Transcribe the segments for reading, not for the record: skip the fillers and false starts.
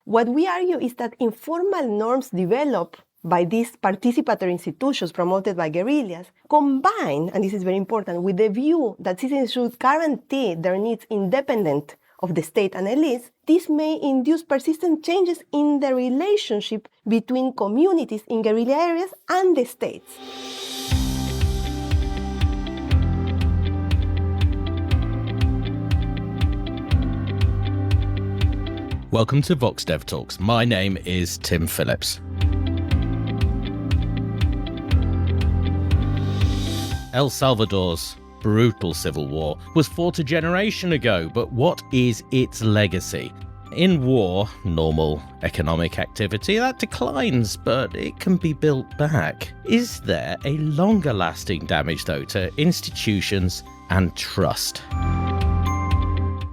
What we argue is that informal norms develop by these participatory institutions promoted by guerrillas, combined, and this is very important, with the view that citizens should guarantee their needs independent of the state and elites, this may induce persistent changes in the relationship between communities in guerrilla areas and the states. Welcome to VoxDevTalks. My name is Tim Phillips. El Salvador's brutal civil war was fought a generation ago, but what is its legacy? In war, normal economic activity, that declines, but it can be built back. Is there a longer-lasting damage, though, to institutions and trust?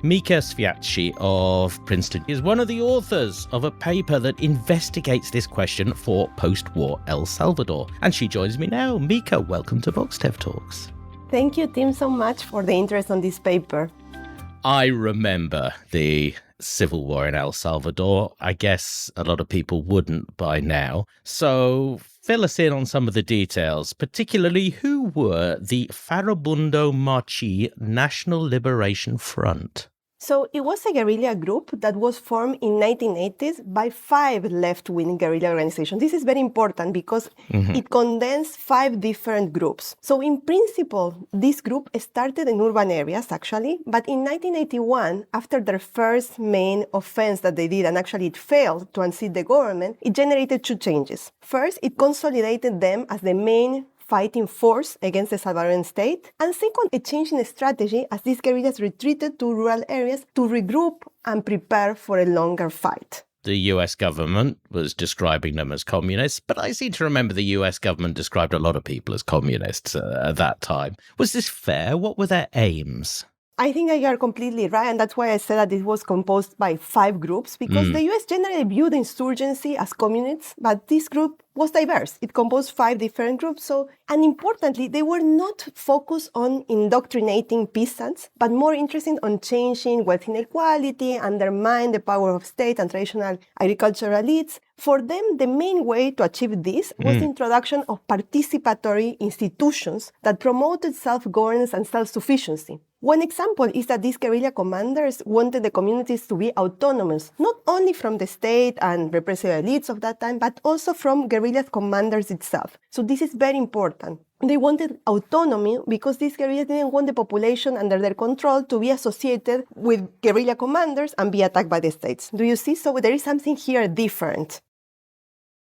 Micaela Sviatschi of Princeton is one of the authors of a paper that investigates this question for post-war El Salvador. And she joins me now. Mika, welcome to VoxDevTalks. Thank you, Tim, so much for the interest on this paper. I remember the civil war in El Salvador. I guess a lot of people wouldn't by now. So fill us in on some of the details, particularly who were the Farabundo Machi National Liberation Front? So it was a guerrilla group that was formed in 1980s by 5 left-wing guerrilla organizations. This is very important because it condensed 5 different groups. So in principle, this group started in urban areas, actually, but in 1981, after their first main offense that they did, and actually it failed to unseat the government, it generated 2 changes. First, it consolidated them as the main fighting force against the Salvadoran state, and second, a change in strategy as these guerrillas retreated to rural areas to regroup and prepare for a longer fight. The US government was describing them as communists, but I seem to remember the US government described a lot of people as communists at that time. Was this fair? What were their aims? I think you are completely right, and that's why I said that it was composed by 5 groups, because the US generally viewed the insurgency as communists, but this group was diverse. It composed 5 different groups, and importantly, they were not focused on indoctrinating peasants, but more interested on changing wealth inequality, undermine the power of state and traditional agricultural elites. For them, the main way to achieve this was the introduction of participatory institutions that promoted self-governance and self-sufficiency. One example is that these guerrilla commanders wanted the communities to be autonomous, not only from the state and repressive elites of that time, but also from guerrilla commanders itself. So this is very important. They wanted autonomy because these guerrillas didn't want the population under their control to be associated with guerrilla commanders and be attacked by the states. Do you see? So there is something here different.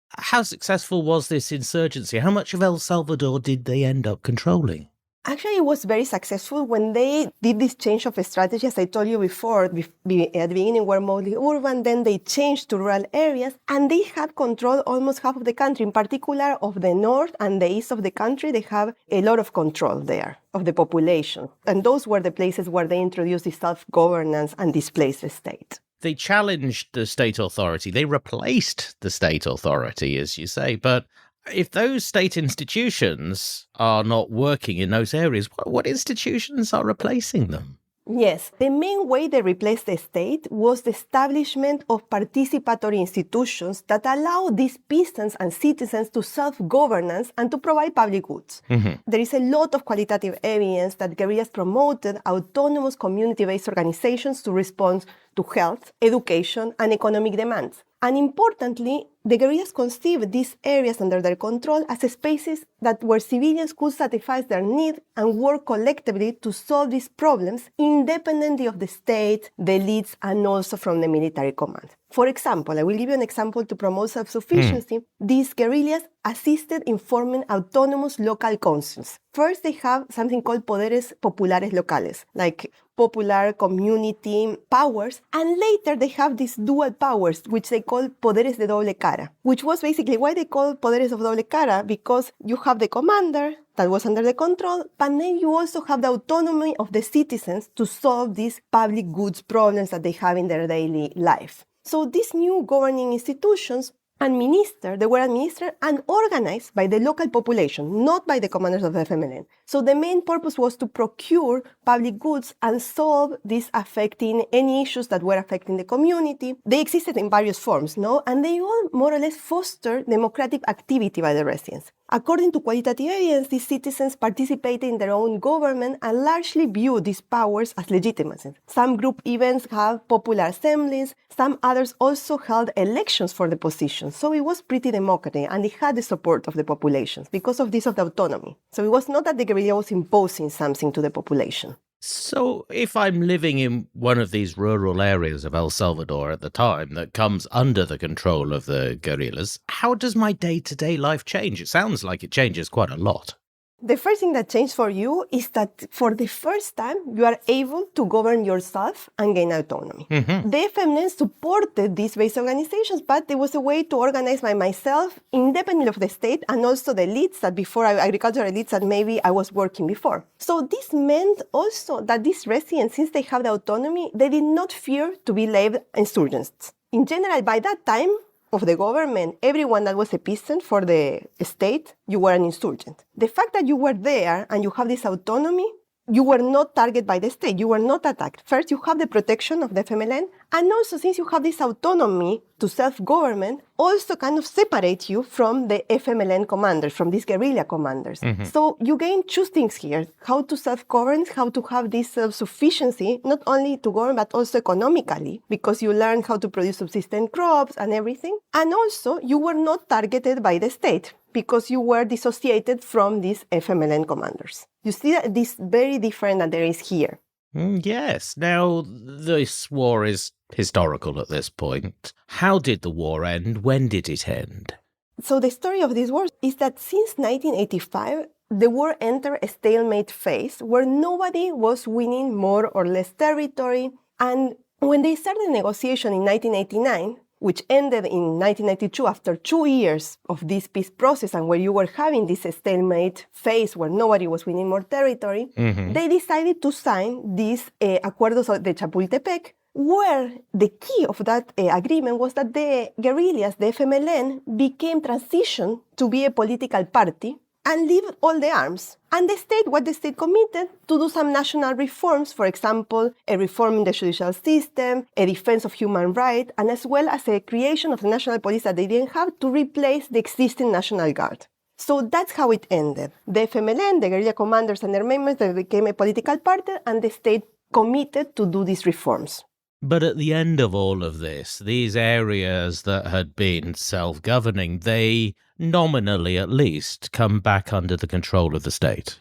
How successful was this insurgency? How much of El Salvador did they end up controlling? Actually, it was very successful when they did this change of strategy. As I told you before, at the beginning were mostly urban, then they changed to rural areas, and they had control almost half of the country. In particular, of the north and the east of the country, they have a lot of control there of the population. And those were the places where they introduced the self-governance and displaced state. They challenged the state authority. They replaced the state authority, as you say, but if those state institutions are not working in those areas, what institutions are replacing them? Yes, the main way they replaced the state was the establishment of participatory institutions that allow these peasants and citizens to self-governance and to provide public goods. There is a lot of qualitative evidence that guerrillas promoted autonomous community-based organizations to respond to health, education, and economic demands. And importantly, the guerrillas conceived these areas under their control as spaces where civilians could satisfy their needs and work collectively to solve these problems independently of the state, the elites, and also from the military command. For example, I will give you an example to promote self-sufficiency. These guerrillas assisted in forming autonomous local councils. First, they have something called poderes populares locales, like popular community powers, and later they have these dual powers, which they call poderes de doble cara, which was basically why they call poderes of doble cara, because you have the commander that was under the control, but then you also have the autonomy of the citizens to solve these public goods problems that they have in their daily life. So these new governing institutions They were administered and organized by the local population, not by the commanders of the FMLN. So the main purpose was to procure public goods and solve these affecting any issues that were affecting the community. They existed in various forms, no? And they all more or less fostered democratic activity by the residents. According to qualitative evidence, these citizens participated in their own government and largely viewed these powers as legitimate. Some group events have popular assemblies, some others also held elections for the positions. So it was pretty democratic and it had the support of the populations because of this of the autonomy. So it was not that the guerrilla was imposing something to the population. So if I'm living in one of these rural areas of El Salvador at the time that comes under the control of the guerrillas, how does my day-to-day life change? It sounds like it changes quite a lot. The first thing that changed for you is that for the first time, you are able to govern yourself and gain autonomy. Mm-hmm. The FMLN supported these base organizations, but there was a way to organize by myself, independent of the state, and also the elites that before, agricultural elites that maybe I was working before. So this meant also that these residents, since they have the autonomy, they did not fear to be labeled insurgents. In general, by that time, of the government, everyone that was a peasant for the state, you were an insurgent. The fact that you were there and you have this autonomy, you were not targeted by the state, you were not attacked. First, you have the protection of the FMLN, and also since you have this autonomy to self-government, also kind of separate you from the FMLN commanders, from these guerrilla commanders. Mm-hmm. So you gain two things here, how to self-govern, how to have this self-sufficiency, not only to govern, but also economically, because you learn how to produce subsistence crops and everything. And also, you were not targeted by the state, because you were dissociated from these FMLN commanders. You see that this very different that there is here. Yes. Now, this war is historical at this point. How did the war end? When did it end? So the story of this war is that since 1985, the war entered a stalemate phase where nobody was winning more or less territory. And when they started negotiation in 1989, which ended in 1992 after 2 years of this peace process and where you were having this stalemate phase where nobody was winning more territory, mm-hmm. they decided to sign these Acuerdos de Chapultepec, where the key of that agreement was that the guerrillas, the FMLN, became transitioned to be a political party and leave all the arms. And what the state committed to do some national reforms, for example, a reform in the judicial system, a defense of human rights, and as well as a creation of the national police that they didn't have to replace the existing National Guard. So that's how it ended. The FMLN, the guerrilla commanders and their members, they became a political party, and the state committed to do these reforms. But at the end of all of this, these areas that had been self-governing, they nominally at least come back under the control of the state.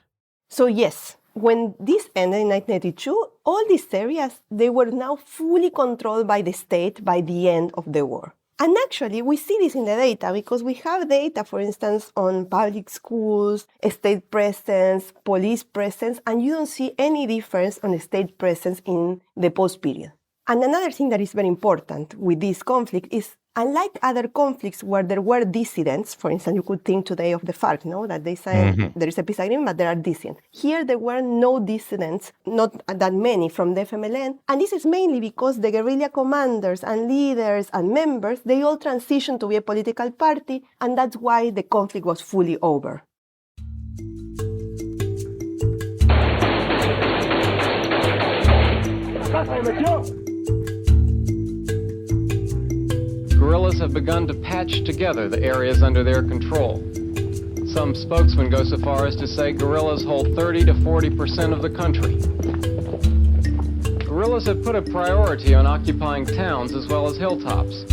So yes, when this ended in 1982, all these areas, they were now fully controlled by the state by the end of the war. And actually, we see this in the data because we have data, for instance, on public schools, state presence, police presence, and you don't see any difference on the state presence in the post-period. And another thing that is very important with this conflict is, unlike other conflicts where there were dissidents, for instance, you could think today of the FARC, no? That they say there is a peace agreement, but there are dissidents. Here, there were no dissidents, not that many from the FMLN. And this is mainly because the guerrilla commanders and leaders and members, they all transitioned to be a political party, and that's why the conflict was fully over. Guerrillas have begun to patch together the areas under their control. Some spokesmen go so far as to say guerrillas hold 30 to 40% of the country. Guerrillas have put a priority on occupying towns as well as hilltops.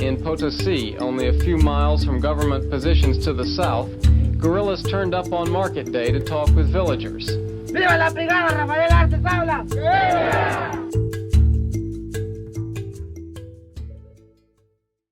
In Potosi, only a few miles from government positions to the south, guerrillas turned up on market day to talk with villagers. Viva la brigada, Rafael Artes habla! Yeah!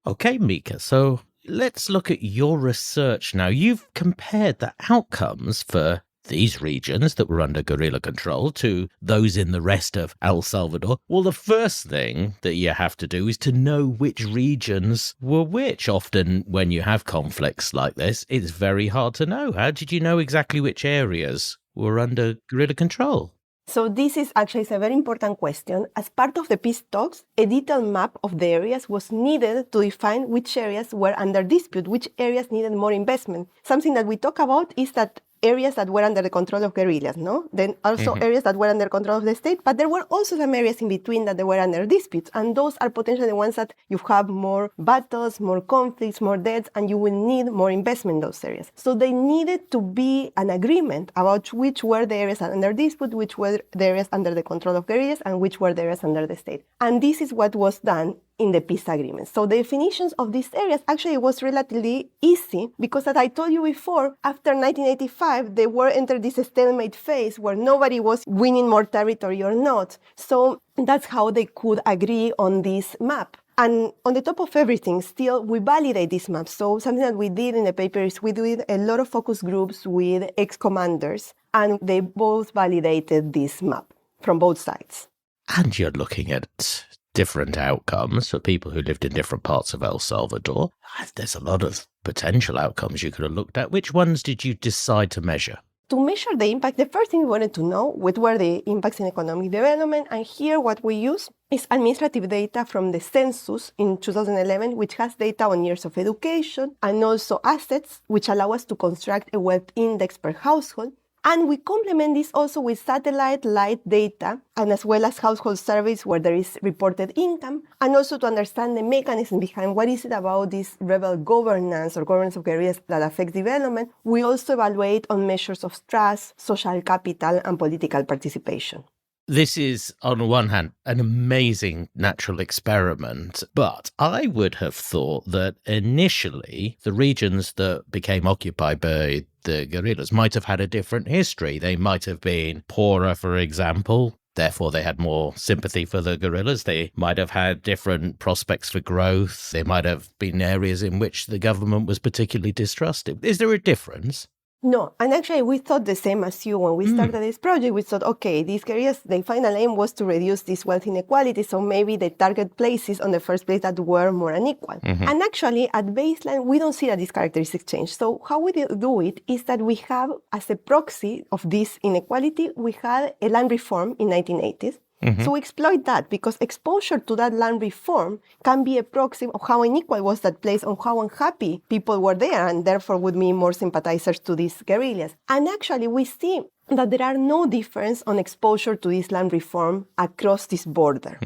Okay, Mika, so let's look at your research now. You've compared the outcomes for these regions that were under guerrilla control to those in the rest of El Salvador. Well, the first thing that you have to do is to know which regions were which. Often when you have conflicts like this, it's very hard to know. How did you know exactly which areas were under guerrilla control? So this is actually a very important question. As part of the peace talks, a detailed map of the areas was needed to define which areas were under dispute, which areas needed more investment. Something that we talk about is that areas that were under the control of guerrillas, no? Then also areas that were under control of the state, but there were also some areas in between that they were under disputes, and those are potentially the ones that you have more battles, more conflicts, more deaths, and you will need more investment in those areas. So they needed to be an agreement about which were the areas under dispute, which were the areas under the control of guerrillas, and which were the areas under the state. And this is what was done in the peace agreement. So the definitions of these areas actually was relatively easy because, as I told you before, after 1985, they were entered this stalemate phase where nobody was winning more territory or not. So that's how they could agree on this map. And on the top of everything, still, we validate this map. So something that we did in the paper is we did a lot of focus groups with ex-commanders, and they both validated this map from both sides. And you're looking at different outcomes for people who lived in different parts of El Salvador. There's a lot of potential outcomes you could have looked at. Which ones did you decide to measure? To measure the impact, the first thing we wanted to know what were the impacts in economic development, and here what we use is administrative data from the census in 2011, which has data on years of education and also assets, which allow us to construct a wealth index per household. And we complement this also with satellite light data, and as well as household surveys where there is reported income, and also to understand the mechanism behind what is it about this rebel governance or governance of guerrillas that affects development. We also evaluate on measures of trust, social capital, and political participation. This is, on one hand, an amazing natural experiment, but I would have thought that initially the regions that became occupied by the guerrillas might have had a different history. They might have been poorer, for example. Therefore, they had more sympathy for the guerrillas. They might have had different prospects for growth. They might have been areas in which the government was particularly distrusted. Is there a difference? No, and actually we thought the same as you when we started this project. We thought, okay, these guerrillas, the final aim was to reduce this wealth inequality, so maybe they target places on the first place that were more unequal. And actually, at baseline, we don't see that these characteristics change. So how we do it is that we have, as a proxy of this inequality, we had a land reform in 1980s. So we exploit that because exposure to that land reform can be a proxy of how unequal was that place, on how unhappy people were there, and therefore would be more sympathizers to these guerrillas. And actually, we see that there are no difference on exposure to this land reform across this border.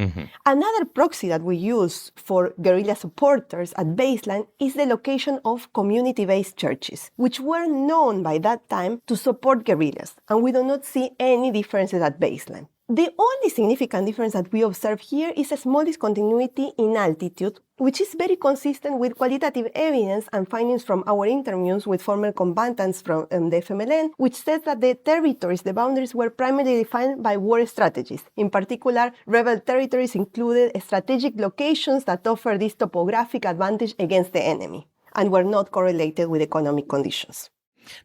Another proxy that we use for guerrilla supporters at baseline is the location of community-based churches, which were known by that time to support guerrillas, and we do not see any differences at baseline. The only significant difference that we observe here is a small discontinuity in altitude, which is very consistent with qualitative evidence and findings from our interviews with former combatants from the FMLN, which says that the territories, the boundaries, were primarily defined by war strategies. In particular, rebel territories included strategic locations that offer this topographic advantage against the enemy and were not correlated with economic conditions.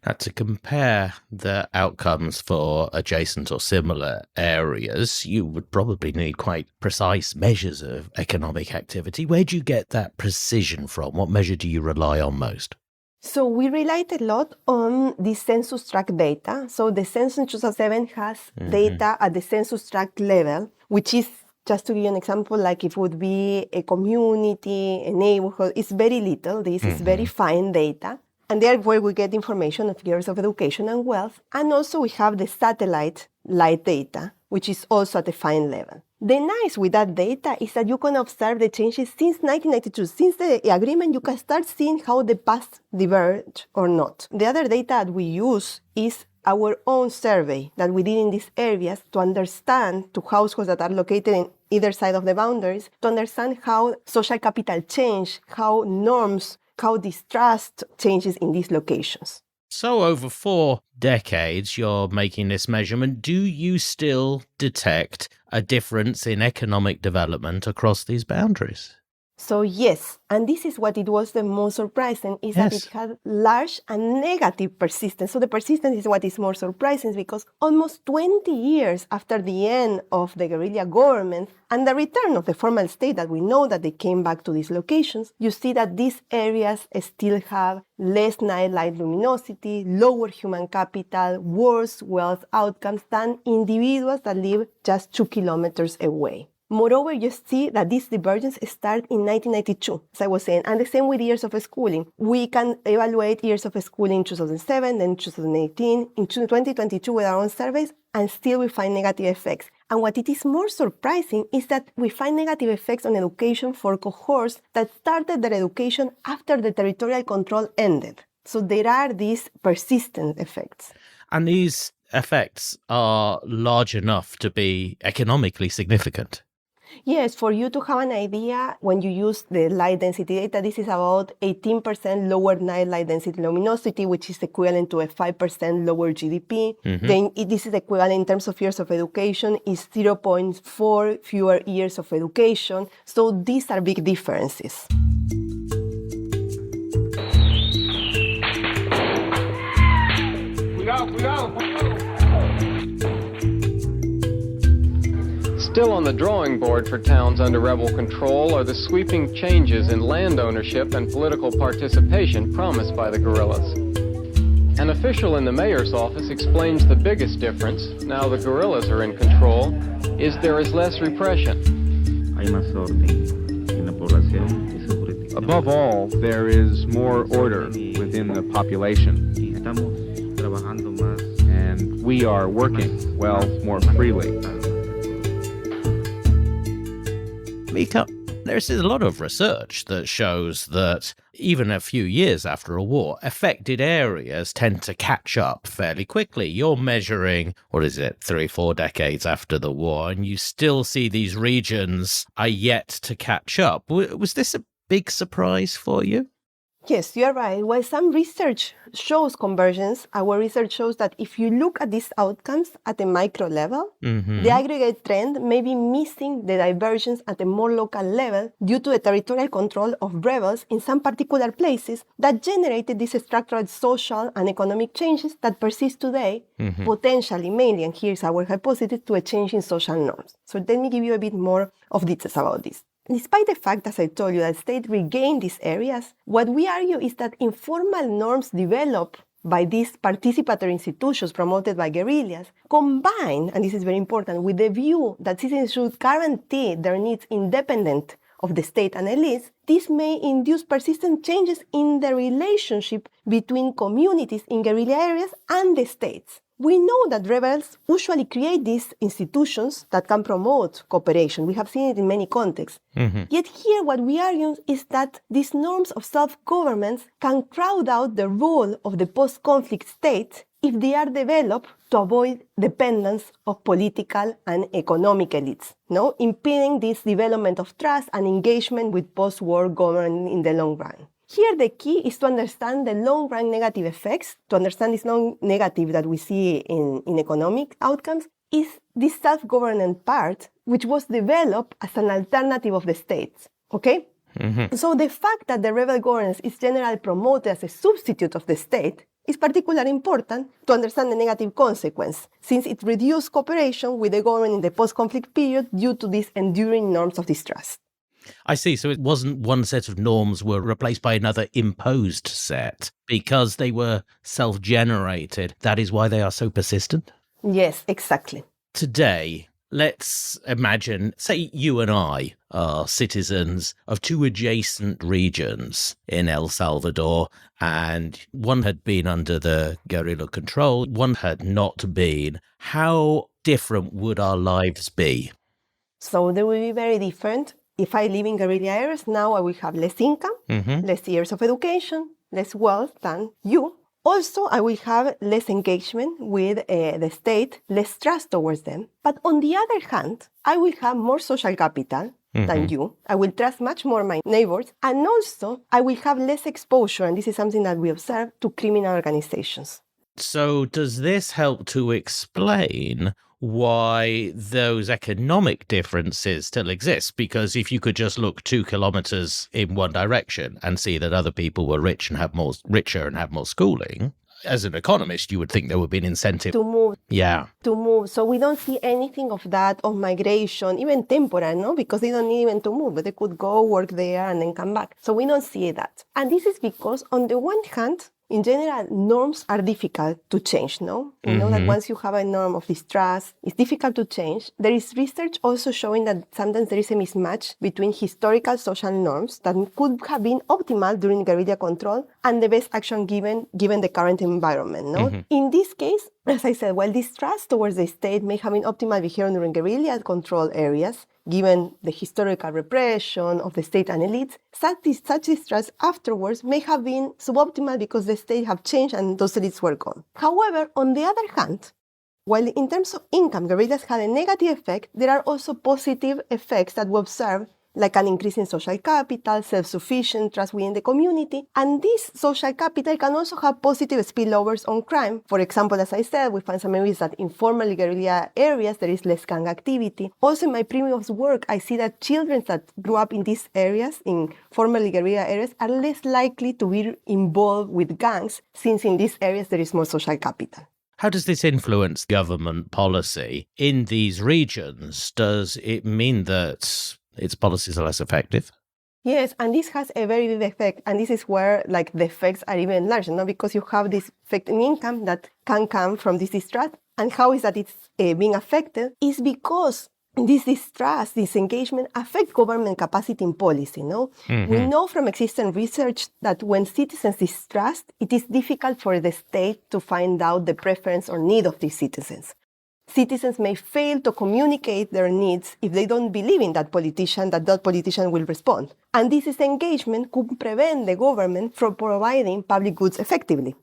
Now, to compare the outcomes for adjacent or similar areas, you would probably need quite precise measures of economic activity. Where do you get that precision from? What measure do you rely on most? So we relied a lot on the census tract data. So the census in 2007 has data at the census tract level, which is, just to give you an example, like it would be a community, a neighborhood. It's very little. This is very fine data. And there where we get information of years of education and wealth. And also we have the satellite light data, which is also at a fine level. The nice with that data is that you can observe the changes since 1992. Since the agreement, you can start seeing how the past diverge or not. The other data that we use is our own survey that we did in these areas to understand, to households that are located in either side of the boundaries, to understand how social capital change, how norms, how distrust changes in these locations. So over 4 decades, you're making this measurement. Do you still detect a difference in economic development across these boundaries? So yes, and this is what it was the most surprising, is that it had large and negative persistence. So the persistence is what is more surprising, because almost 20 years after the end of the guerrilla government and the return of the formal state that we know that they came back to these locations, you see that these areas still have less nightlife luminosity, lower human capital, worse wealth outcomes than individuals that live just 2 kilometers away. Moreover, you see that this divergence started in 1992, as I was saying, and the same with years of schooling. We can evaluate years of schooling in 2007, then 2018, in 2022 with our own surveys, and still we find negative effects. And what it is more surprising is that we find negative effects on education for cohorts that started their education after the territorial control ended. So there are these persistent effects. And these effects are large enough to be economically significant. Yes, for you to have an idea, when you use the light density data, this is about 18% lower night light density luminosity, which is equivalent to a 5% lower GDP. Then this is equivalent in terms of years of education, is 0.4 fewer years of education. So these are big differences. Still on the drawing board for towns under rebel control are the sweeping changes in land ownership and political participation promised by the guerrillas. An official in the mayor's office explains the biggest difference, now the guerrillas are in control, is there is less repression. Above all, there is more order within the population. And we are working, well, more freely. Mika, there's a lot of research that shows that even a few years after a war, affected areas tend to catch up fairly quickly. You're measuring, 3-4 decades after the war, and you still see these regions are yet to catch up. Was this a big surprise for you? Yes, you're right. While some research shows convergence, our research shows that if you look at these outcomes at a micro level, the aggregate trend may be missing the divergence at a more local level due to the territorial control of rebels in some particular places that generated these structural social and economic changes that persist today, potentially, mainly, and here's our hypothesis, to a change in social norms. So let me give you a bit more of details about this. Despite the fact, as I told you, that states regain these areas, what we argue is that informal norms developed by these participatory institutions promoted by guerrillas, combined, and this is very important, with the view that citizens should guarantee their needs independent of the state and elites, this may induce persistent changes in the relationship between communities in guerrilla areas and the states. We know that rebels usually create these institutions that can promote cooperation. We have seen it in many contexts. Yet here what we argue is that these norms of self-governance can crowd out the role of the post-conflict state if they are developed to avoid dependence of political and economic elites, impeding this development of trust and engagement with post-war government in the long run. Here, the key is to understand the long-run negative effects, to understand this long negative that we see in economic outcomes, is this self-governance part, which was developed as an alternative of the states, okay? So the fact that the rebel governance is generally promoted as a substitute of the state is particularly important to understand the negative consequence, since it reduced cooperation with the government in the post-conflict period due to these enduring norms of distrust. I see. So it wasn't one set of norms were replaced by another imposed set because they were self-generated. That is why they are so persistent? Yes, exactly. Today, let's imagine, say you and I are citizens of two adjacent regions in El Salvador, and one had been under the guerrilla control, one had not been. How different would our lives be? So they will be very different. If I live in guerrilla areas, now I will have less income, less years of education, less wealth than you. Also, I will have less engagement with the state, less trust towards them. But on the other hand, I will have more social capital than you. I will trust much more my neighbors. And also, I will have less exposure, and this is something that we observe, to criminal organizations. So does this help to explain why those economic differences still exist. Because if you could just look 2 kilometers in one direction and see that other people were richer and have more schooling, as an economist, you would think there would be an incentive to move. Yeah. To move. So we don't see anything of that, of migration, even temporal, no? Because they don't need even to move. They could go work there and then come back. So we don't see that. And this is because, on the one hand, in general, norms are difficult to change, no? We know that once you have a norm of distrust, it's difficult to change. There is research also showing that sometimes there is a mismatch between historical social norms that could have been optimal during guerrilla control and the best action given the current environment, no? In this case, as I said, while distrust towards the state may have been optimal behavior during guerrilla control areas, given the historical repression of the state and elites, such distrust afterwards may have been suboptimal because the state have changed and those elites were gone. However, on the other hand, while in terms of income, guerrillas had a negative effect, there are also positive effects that we observe, like an increase in social capital, self-sufficient, trust within the community. And this social capital can also have positive spillovers on crime. For example, as I said, we find some evidence that in formal guerrilla areas, there is less gang activity. Also, in my previous work, I see that children that grew up in these areas, in formal guerrilla areas, are less likely to be involved with gangs, since in these areas there is more social capital. How does this influence government policy in these regions? Does it mean that its policies are less effective? Yes, and this has a very big effect, and this is where the effects are even larger, no? Because you have this effect in income that can come from this distrust, and how is that it's being affected is because this distrust, disengagement affect government capacity in policy, no? We know from existing research that when citizens distrust, it is difficult for the state to find out the preference or need of these citizens. Citizens may fail to communicate their needs if they don't believe in that politician will respond. And this disengagement could prevent the government from providing public goods effectively.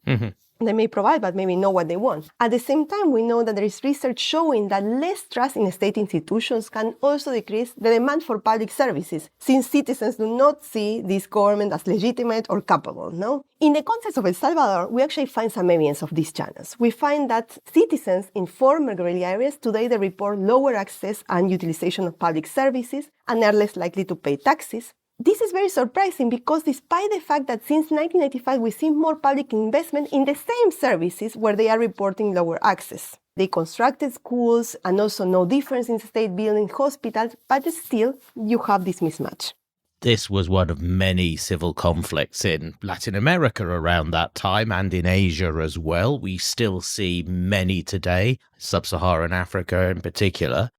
They may provide, but maybe know what they want. At the same time, we know that there is research showing that less trust in state institutions can also decrease the demand for public services, since citizens do not see this government as legitimate or capable, no? In the context of El Salvador, we actually find some evidence of these channels. We find that citizens in former guerrilla areas today they report lower access and utilization of public services and are less likely to pay taxes. This is very surprising because despite the fact that since 1995 we see more public investment in the same services where they are reporting lower access. They constructed schools and also no difference in state building hospitals, but still you have this mismatch. This was one of many civil conflicts in Latin America around that time and in Asia as well. We still see many today, sub-Saharan Africa in particular.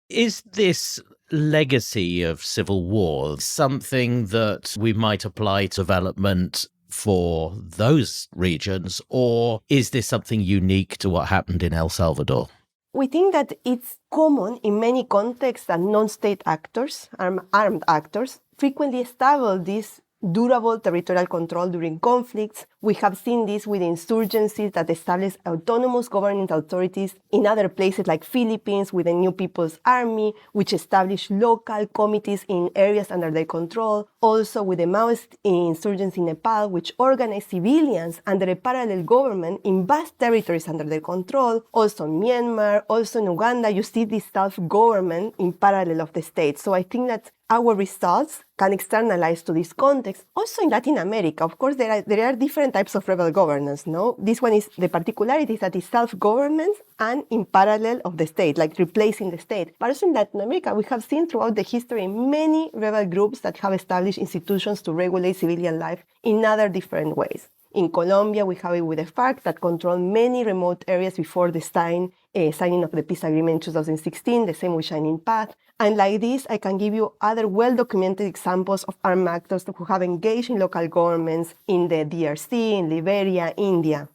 Is this legacy of civil war something that we might apply to development for those regions, or is this something unique to what happened in El Salvador? We think that it's common in many contexts that non-state actors, armed actors, frequently establish this durable territorial control during conflicts. We have seen this with insurgencies that establish autonomous governing authorities in other places like Philippines with the New People's Army, which established local committees in areas under their control. Also with the Maoist insurgency in Nepal, which organized civilians under a parallel government in vast territories under their control. Also in Myanmar, also in Uganda, you see this self-government in parallel of the state. So I think that our results can externalize to this context. Also in Latin America, of course, there are different types of rebel governance, no? This one is, the particularity is that it's self-government and in parallel of the state, like replacing the state. But also in Latin America, we have seen throughout the history many rebel groups that have established institutions to regulate civilian life in other different ways. In Colombia, we have it with the FARC that controlled many remote areas before the signing of the peace agreement in 2016, the same with Shining Path. And like this, I can give you other well-documented examples of armed actors who have engaged in local governments in the DRC, in Liberia, India.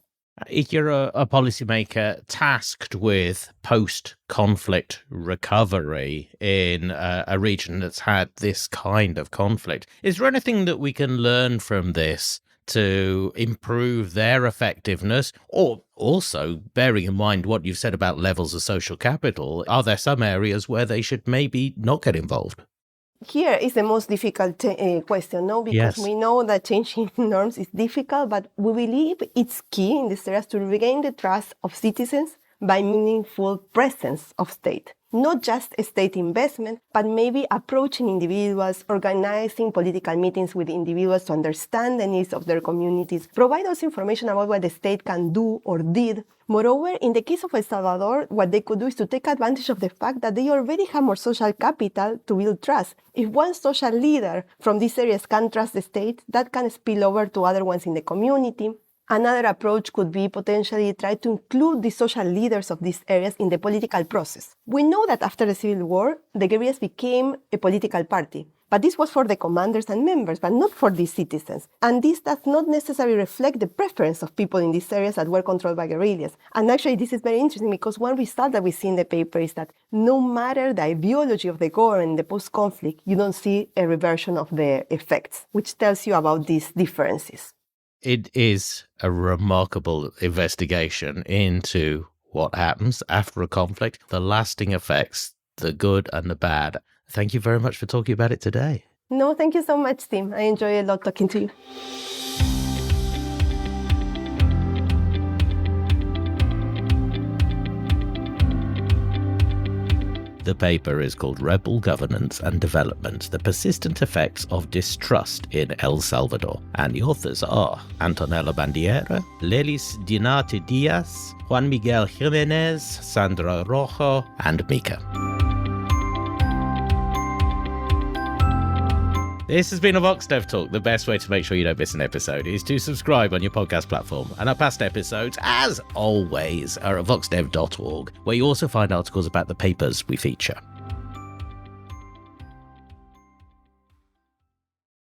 If you're a policymaker tasked with post-conflict recovery in a region that's had this kind of conflict, is there anything that we can learn from this to improve their effectiveness? Or also, bearing in mind what you've said about levels of social capital, are there some areas where they should maybe not get involved? Here is the most difficult question, no? Because we know that changing norms is difficult, but we believe it's key in these areas to regain the trust of citizens by meaningful presence of state. Not just state investment, but maybe approaching individuals, organizing political meetings with individuals to understand the needs of their communities, provide us information about what the state can do or did. Moreover, in the case of El Salvador, what they could do is to take advantage of the fact that they already have more social capital to build trust. If one social leader from these areas can trust the state, that can spill over to other ones in the community. Another approach could be potentially try to include the social leaders of these areas in the political process. We know that after the Civil War, the guerrillas became a political party. But this was for the commanders and members, but not for the citizens. And this does not necessarily reflect the preference of people in these areas that were controlled by guerrillas. And actually, this is very interesting because one result that we see in the paper is that no matter the ideology of the government in the post-conflict, you don't see a reversion of the effects, which tells you about these differences. It is a remarkable investigation into what happens after a conflict, the lasting effects, the good and the bad. Thank you very much for talking about it today. No, thank you so much, Tim. I enjoy a lot talking to you. The paper is called Rebel Governance and Development, the Persistent Effects of Distrust in El Salvador. And the authors are Antonella Bandiera, Lelys Dinarte-Diaz, Juan Miguel Jimenez, Sandra Rozo, and Mika. This has been a VoxDevTalk. The best way to make sure you don't miss an episode is to subscribe on your podcast platform. And our past episodes, as always, are at voxdev.org, where you also find articles about the papers we feature.